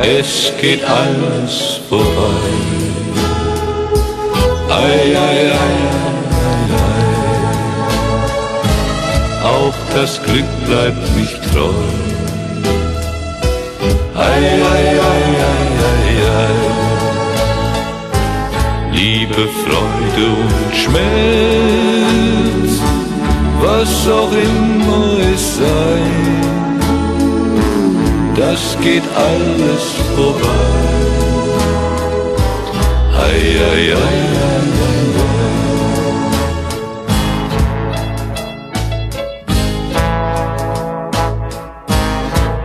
es geht alles vorbei. Ei, ei, ei, ei, ei. Auch das Glück bleibt nicht treu. Ei, ei, ei, ei, ei, ei. Liebe, Freude und Schmerz, was auch immer es sei, das geht alles vorbei. Ei, ei, ei, ei, ei, ei.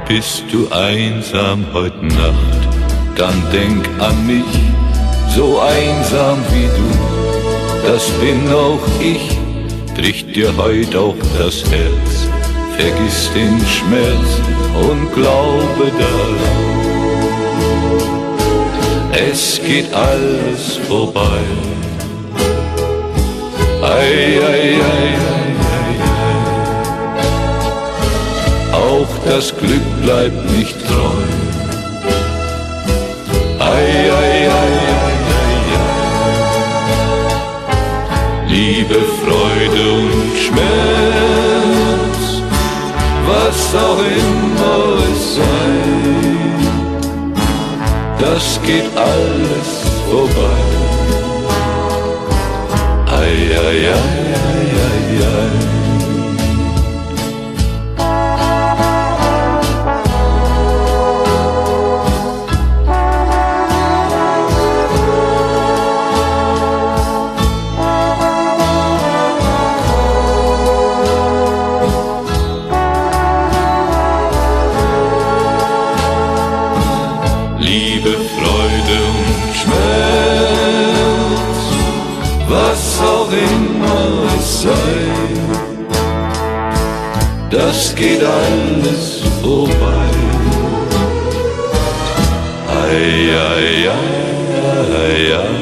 Bist du einsam heute Nacht, dann denk an mich, so einsam wie du, das bin auch ich, bricht dir heut auch das Herz, vergiss den Schmerz und glaube daran, es geht alles vorbei. Ei, ei, ei, ei, ei, ei. Auch das Glück bleibt nicht treu. Ei, ei, ei, ei, ei, ei. Liebe, Freude und Schmerz, was auch immer es sei, das geht alles vorbei. Ei, ei, ei, ei, ei, ei. Liebe, Freude und Schmerz, was auch immer es sei, das geht alles vorbei. Ei, ei, ei, ei, ei.